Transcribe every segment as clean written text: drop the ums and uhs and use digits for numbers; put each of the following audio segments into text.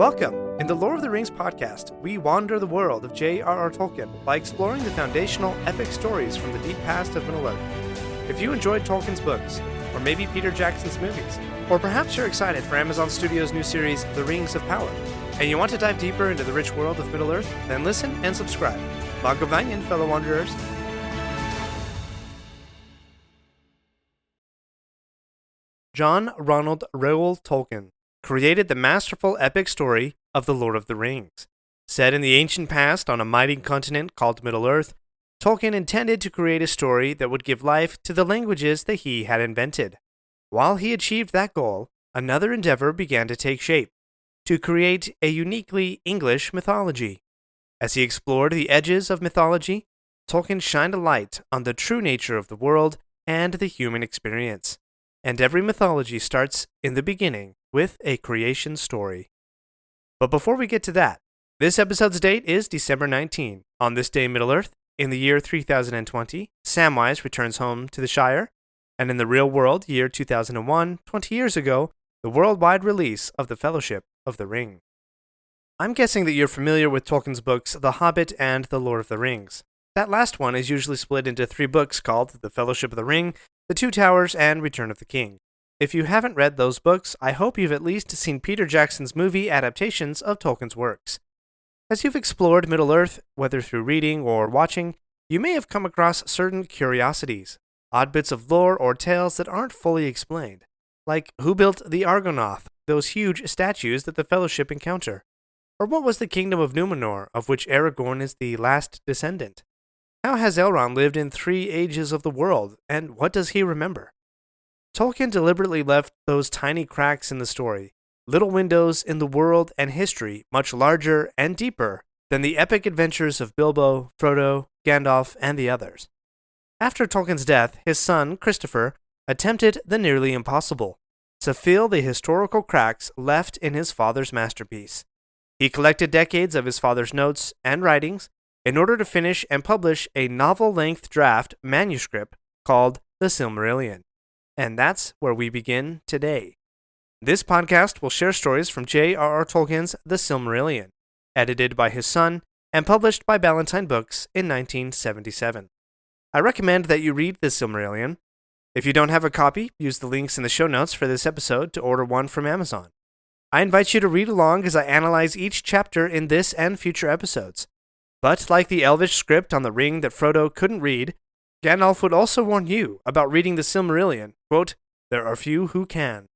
Welcome! In the Lord of the Rings podcast, we wander the world of J.R.R. Tolkien by exploring the foundational epic stories from the deep past of Middle-earth. If you enjoyed Tolkien's books, or maybe Peter Jackson's movies, or perhaps you're excited for Amazon Studios' new series, The Rings of Power, and you want to dive deeper into the rich world of Middle-earth, then listen and subscribe. Magavanian, fellow wanderers. John Ronald Reuel Tolkien created the masterful epic story of The Lord of the Rings. Set in the ancient past on a mighty continent called Middle-earth, Tolkien intended to create a story that would give life to the languages that he had invented. While he achieved that goal, another endeavor began to take shape, to create a uniquely English mythology. As he explored the edges of mythology, Tolkien shined a light on the true nature of the world and the human experience. And every mythology starts in the beginning with a creation story. But before we get to that, this episode's date is December 19. On this day in Middle-earth, in the year 3020, Samwise returns home to the Shire, and in the real world, year 2001, 20 years ago, the worldwide release of The Fellowship of the Ring. I'm guessing that you're familiar with Tolkien's books The Hobbit and The Lord of the Rings. That last one is usually split into 3 books called The Fellowship of the Ring, The Two Towers, and Return of the King. If you haven't read those books, I hope you've at least seen Peter Jackson's movie adaptations of Tolkien's works. As you've explored Middle-earth, whether through reading or watching, you may have come across certain curiosities, odd bits of lore or tales that aren't fully explained, like who built the Argonath, those huge statues that the Fellowship encounter, or what was the kingdom of Numenor, of which Aragorn is the last descendant? How has Elrond lived in 3 ages of the world, and what does he remember? Tolkien deliberately left those tiny cracks in the story, little windows in the world and history much larger and deeper than the epic adventures of Bilbo, Frodo, Gandalf, and the others. After Tolkien's death, his son, Christopher, attempted the nearly impossible, to fill the historical cracks left in his father's masterpiece. He collected decades of his father's notes and writings in order to finish and publish a novel-length draft manuscript called the Silmarillion. And that's where we begin today. This podcast will share stories from J.R.R. Tolkien's The Silmarillion, edited by his son and published by Ballantine Books in 1977. I recommend that you read The Silmarillion. If you don't have a copy, use the links in the show notes for this episode to order one from Amazon. I invite you to read along as I analyze each chapter in this and future episodes. But like the elvish script on the ring that Frodo couldn't read, Gandalf would also warn you about reading the Silmarillion. Quote, "There are few who can."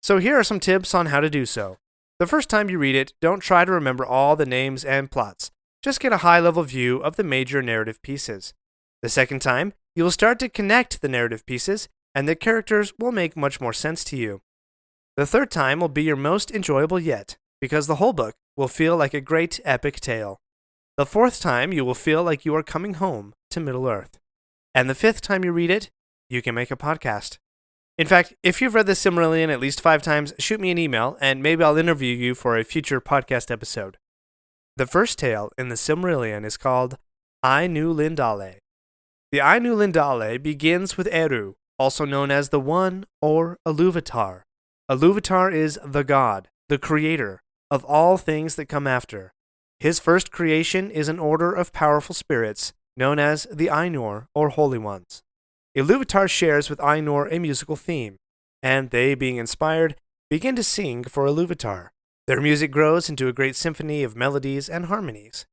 So here are some tips on how to do so. The first time you read it, don't try to remember all the names and plots. Just get a high-level view of the major narrative pieces. The second time, you will start to connect the narrative pieces, and the characters will make much more sense to you. The third time will be your most enjoyable yet, because the whole book will feel like a great epic tale. The fourth time, you will feel like you are coming home to Middle-earth. And the fifth time you read it, you can make a podcast. In fact, if you've read the Silmarillion at least 5 times, shoot me an email, and maybe I'll interview you for a future podcast episode. The first tale in the Silmarillion is called Ainur Lindale. The Ainur Lindale begins with Eru, also known as the One or Iluvatar. Iluvatar is the god, the creator, of all things that come after. His first creation is an order of powerful spirits, known as the Ainur, or Holy Ones. Iluvatar shares with Ainur a musical theme, and they, being inspired, begin to sing for Iluvatar. Their music grows into a great symphony of melodies and harmonies.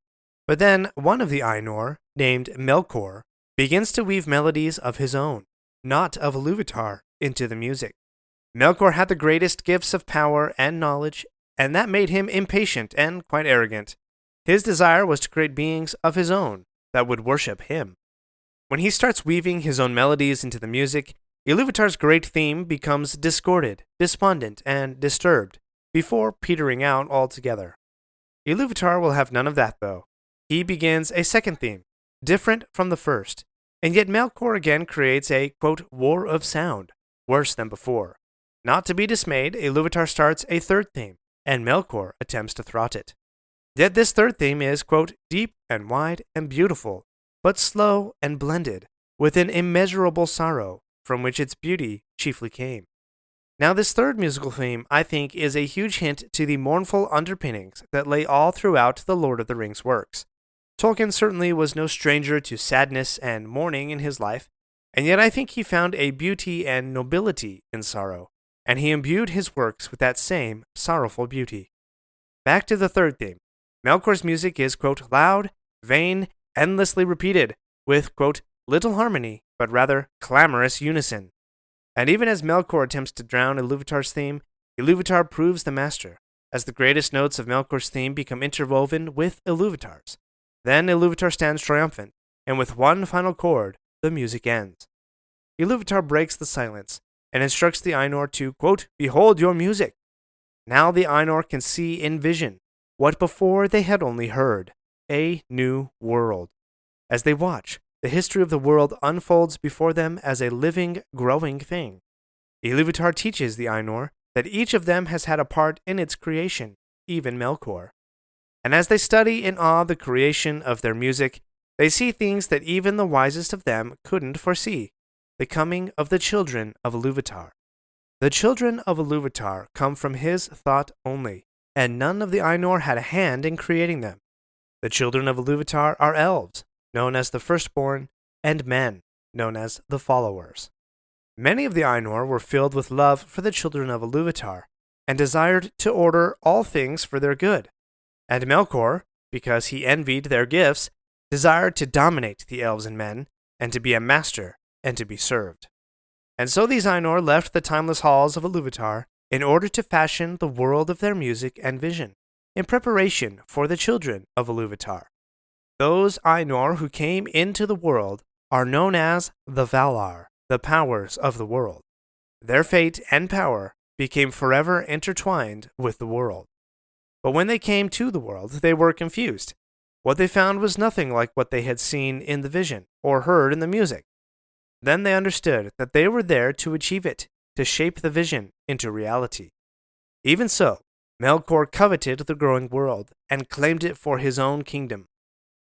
But then one of the Ainur, named Melkor, begins to weave melodies of his own, not of Iluvatar, into the music. Melkor had the greatest gifts of power and knowledge, and that made him impatient and quite arrogant. His desire was to create beings of his own that would worship him. When he starts weaving his own melodies into the music, Iluvatar's great theme becomes discorded, despondent, and disturbed, before petering out altogether. Iluvatar will have none of that, though. He begins a second theme, different from the first, and yet Melkor again creates a, quote, war of sound, worse than before. Not to be dismayed, Iluvatar starts a third theme, and Melkor attempts to thwart it. Yet this third theme is, quote, deep and wide and beautiful, but slow and blended, with an immeasurable sorrow, from which its beauty chiefly came. Now, this third musical theme, I think, is a huge hint to the mournful underpinnings that lay all throughout the Lord of the Rings works. Tolkien certainly was no stranger to sadness and mourning in his life, and yet I think he found a beauty and nobility in sorrow, and he imbued his works with that same sorrowful beauty. Back to the third theme. Melkor's music is, quote, loud, vain, endlessly repeated, with, quote, little harmony, but rather clamorous unison. And even as Melkor attempts to drown Ilúvatar's theme, Ilúvatar proves the master, as the greatest notes of Melkor's theme become interwoven with Ilúvatar's. Then Ilúvatar stands triumphant, and with one final chord, the music ends. Ilúvatar breaks the silence, and instructs the Ainur to, quote, behold your music. Now the Ainur can see in vision what before they had only heard, a new world. As they watch, the history of the world unfolds before them as a living, growing thing. Ilúvatar teaches the Ainur that each of them has had a part in its creation, even Melkor. And as they study in awe the creation of their music, they see things that even the wisest of them couldn't foresee, the coming of the children of Ilúvatar. The children of Ilúvatar come from his thought only, and none of the Ainur had a hand in creating them. The children of Ilúvatar are elves, known as the firstborn, and men, known as the followers. Many of the Ainur were filled with love for the children of Ilúvatar, and desired to order all things for their good. And Melkor, because he envied their gifts, desired to dominate the elves and men, and to be a master, and to be served. And so these Ainur left the timeless halls of Ilúvatar in order to fashion the world of their music and vision, in preparation for the children of Ilúvatar. Those Ainur who came into the world are known as the Valar, the powers of the world. Their fate and power became forever intertwined with the world. But when they came to the world, they were confused. What they found was nothing like what they had seen in the vision or heard in the music. Then they understood that they were there to achieve it, to shape the vision into reality. Even so, Melkor coveted the growing world and claimed it for his own kingdom.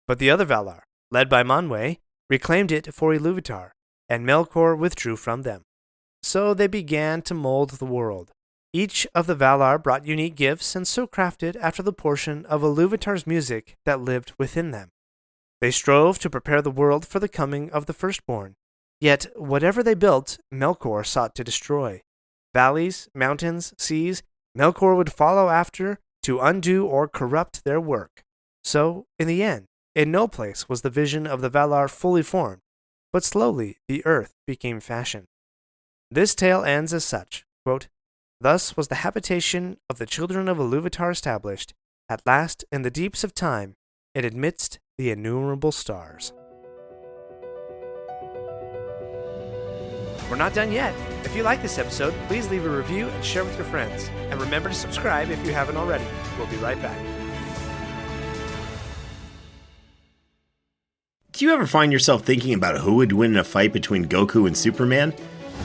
But the other Valar, led by Manwë, reclaimed it for Ilúvatar, and Melkor withdrew from them. So they began to mold the world. Each of the Valar brought unique gifts and so crafted after the portion of Ilúvatar's music that lived within them. They strove to prepare the world for the coming of the firstborn. Yet whatever they built, Melkor sought to destroy. Valleys, mountains, seas, Melkor would follow after to undo or corrupt their work. So, in the end, in no place was the vision of the Valar fully formed, but slowly the earth became fashioned. This tale ends as such, quote, thus was the habitation of the children of Ilúvatar established, at last in the deeps of time, and amidst the innumerable stars. We're not done yet. If you like this episode, please leave a review and share with your friends. And remember to subscribe if you haven't already. We'll be right back. Do you ever find yourself thinking about who would win in a fight between Goku and Superman?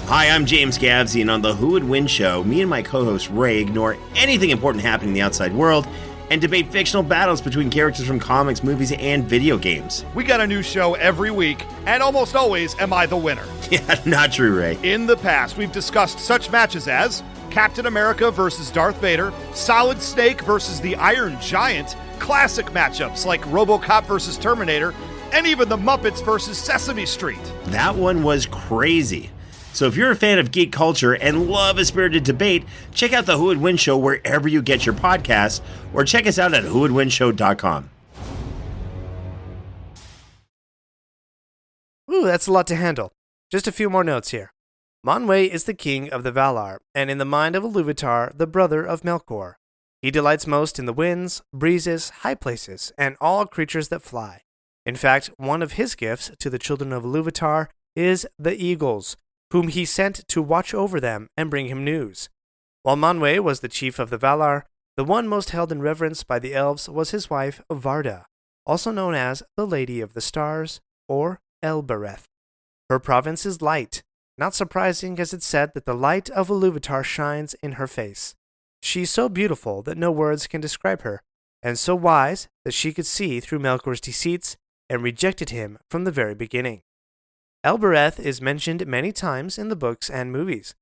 Hi, I'm James Gavsey, and on the Who Would Win show, me and my co-host Ray ignore anything important happening in the outside world and debate fictional battles between characters from comics, movies, and video games. We got a new show every week, and almost always am I the winner. Yeah, not true, Ray. In the past, we've discussed such matches as Captain America versus Darth Vader, Solid Snake versus the Iron Giant, classic matchups like RoboCop versus Terminator, and even the Muppets versus Sesame Street. That one was crazy. So if you're a fan of geek culture and love a spirited debate, check out the Who Would Win show wherever you get your podcasts, or check us out at whowouldwinshow.com. Ooh, that's a lot to handle. Just a few more notes here. Manwë is the king of the Valar, and in the mind of Ilúvatar, the brother of Melkor. He delights most in the winds, breezes, high places, and all creatures that fly. In fact, one of his gifts to the children of Ilúvatar is the eagles, whom he sent to watch over them and bring him news. While Manwë was the chief of the Valar, the one most held in reverence by the elves was his wife Varda, also known as the Lady of the Stars, or Elbereth. Her province is light, not surprising as it's said that the light of Ilúvatar shines in her face. She's so beautiful that no words can describe her, and so wise that she could see through Melkor's deceits and rejected him from the very beginning. Elbereth is mentioned many times in the books and movies.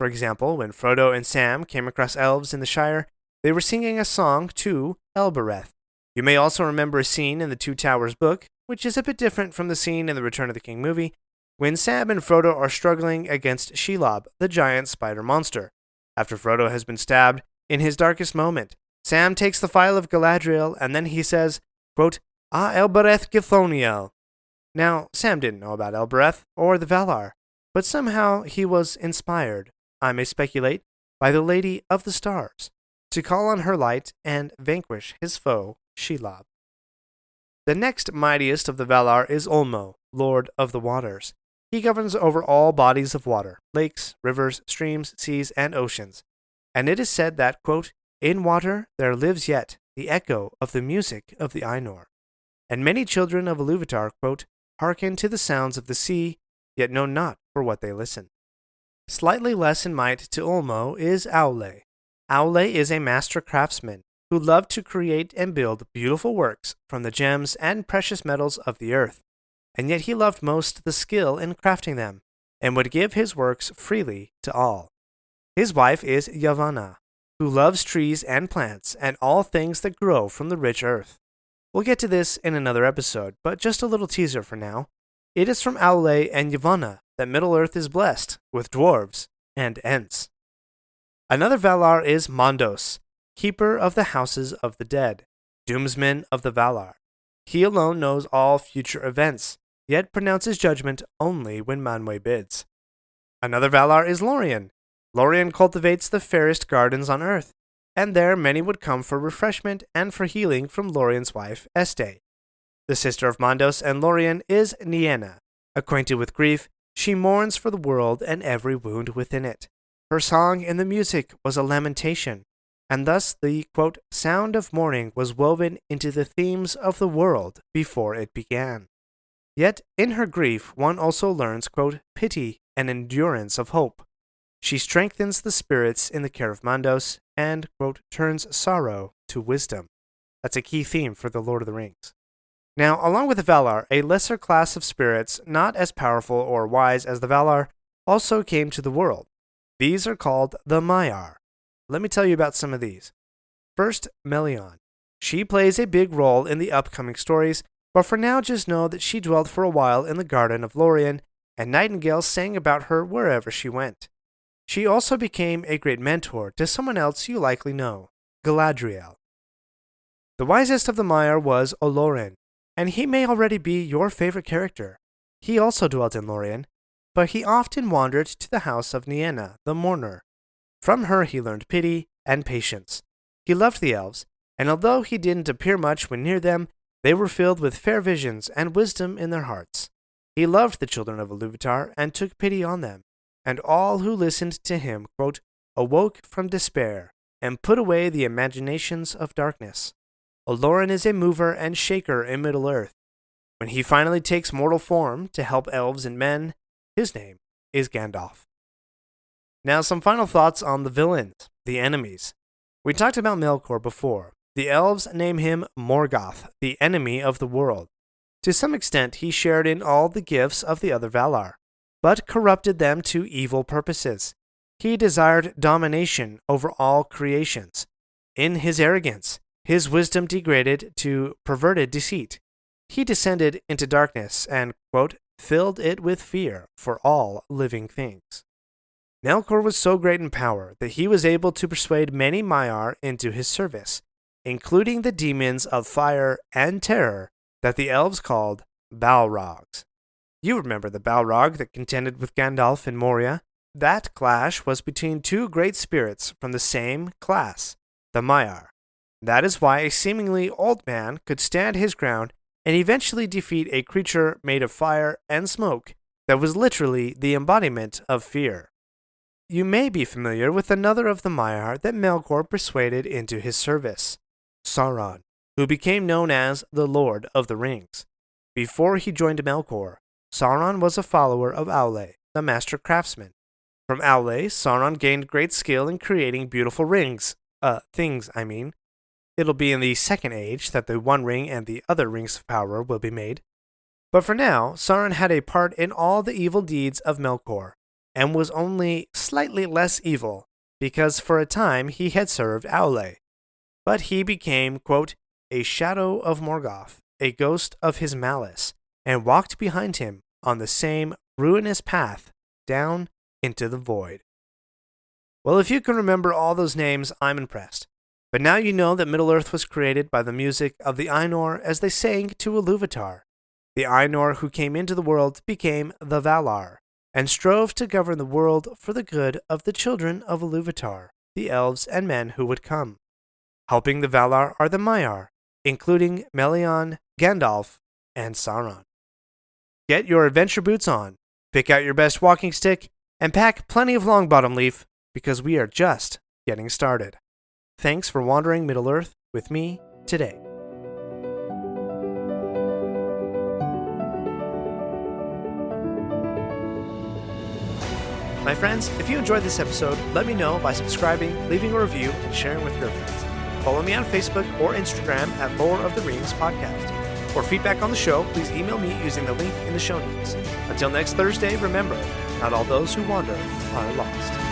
For example, when Frodo and Sam came across elves in the Shire, they were singing a song to Elbereth. You may also remember a scene in the Two Towers book, which is a bit different from the scene in the Return of the King movie, when Sam and Frodo are struggling against Shelob, the giant spider monster. After Frodo has been stabbed in his darkest moment, Sam takes the phial of Galadriel and then he says, quote, "Ah Elbereth Githoniel." Now, Sam didn't know about Elbereth or the Valar, but somehow he was inspired, I may speculate, by the Lady of the Stars, to call on her light and vanquish his foe, Shelob. The next mightiest of the Valar is Ulmo, Lord of the Waters. He governs over all bodies of water, lakes, rivers, streams, seas, and oceans. And it is said that, quote, "In water there lives yet the echo of the music of the Ainur. And many children of Iluvatar, quote, hearken to the sounds of the sea, yet know not for what they listen." Slightly less in might to Ulmo is Aule. Aule is a master craftsman who loved to create and build beautiful works from the gems and precious metals of the earth, and yet he loved most the skill in crafting them, and would give his works freely to all. His wife is Yavanna, who loves trees and plants and all things that grow from the rich earth. We'll get to this in another episode, but just a little teaser for now. It is from Aule and Yavanna that Middle-earth is blessed with dwarves and Ents. Another Valar is Mondos, keeper of the houses of the dead, doomsman of the Valar. He alone knows all future events, yet pronounces judgment only when Manwë bids. Another Valar is Lorien. Lorien cultivates the fairest gardens on earth, and there many would come for refreshment and for healing from Lorien's wife, Este. The sister of Mondos and Lorien is Nienna. Acquainted with grief, she mourns for the world and every wound within it. Her song in the music was a lamentation, and thus the, quote, sound of mourning was woven into the themes of the world before it began. Yet in her grief one also learns, quote, pity and endurance of hope. She strengthens the spirits in the care of Mondos and, quote, turns sorrow to wisdom. That's a key theme for The Lord of the Rings. Now, along with the Valar, a lesser class of spirits, not as powerful or wise as the Valar, also came to the world. These are called the Maiar. Let me tell you about some of these. First, Melion. She plays a big role in the upcoming stories, but for now just know that she dwelled for a while in the garden of Lorien, and nightingales sang about her wherever she went. She also became a great mentor to someone else you likely know, Galadriel. The wisest of the Maiar was Olorin, and he may already be your favorite character. He also dwelt in Lorien, but he often wandered to the house of Nienna, the mourner. From her he learned pity and patience. He loved the elves, and although he didn't appear much when near them, they were filled with fair visions and wisdom in their hearts. He loved the children of Iluvatar and took pity on them, and all who listened to him, quote, awoke from despair and put away the imaginations of darkness. Olorin is a mover and shaker in Middle-earth. When he finally takes mortal form to help elves and men, his name is Gandalf. Now some final thoughts on the villains, the enemies. We talked about Melkor before. The elves name him Morgoth, the enemy of the world. To some extent he shared in all the gifts of the other Valar, but corrupted them to evil purposes. He desired domination over all creations. In his arrogance, his wisdom degraded to perverted deceit. He descended into darkness and, quote, filled it with fear for all living things. Melkor was so great in power that he was able to persuade many Maiar into his service, including the demons of fire and terror that the elves called Balrogs. You remember the Balrog that contended with Gandalf in Moria? That clash was between two great spirits from the same class, the Maiar. That is why a seemingly old man could stand his ground and eventually defeat a creature made of fire and smoke that was literally the embodiment of fear. You may be familiar with another of the Maiar that Melkor persuaded into his service, Sauron, who became known as the Lord of the Rings. Before he joined Melkor, Sauron was a follower of Aule, the master craftsman. From Aule, Sauron gained great skill in creating beautiful things. It'll be in the Second Age that the One Ring and the other Rings of Power will be made. But for now, Sauron had a part in all the evil deeds of Melkor. and was only slightly less evil because for a time he had served Aule. But he became, quote, a shadow of Morgoth, a ghost of his malice, and walked behind him on the same ruinous path down into the void. Well, if you can remember all those names, I'm impressed. But now you know that Middle-earth was created by the music of the Ainur as they sang to Iluvatar. The Ainur who came into the world became the Valar, and strove to govern the world for the good of the children of Iluvatar, the elves and men who would come. Helping the Valar are the Maiar, including Melion, Gandalf, and Sauron. Get your adventure boots on, pick out your best walking stick, and pack plenty of Longbottom Leaf, because we are just getting started. Thanks for wandering Middle-earth with me today. My friends, if you enjoyed this episode, let me know by subscribing, leaving a review, and sharing with your friends. Follow me on Facebook or Instagram at Lore of the Rings Podcast. For feedback on the show, please email me using the link in the show notes. Until next Thursday, remember, not all those who wander are lost.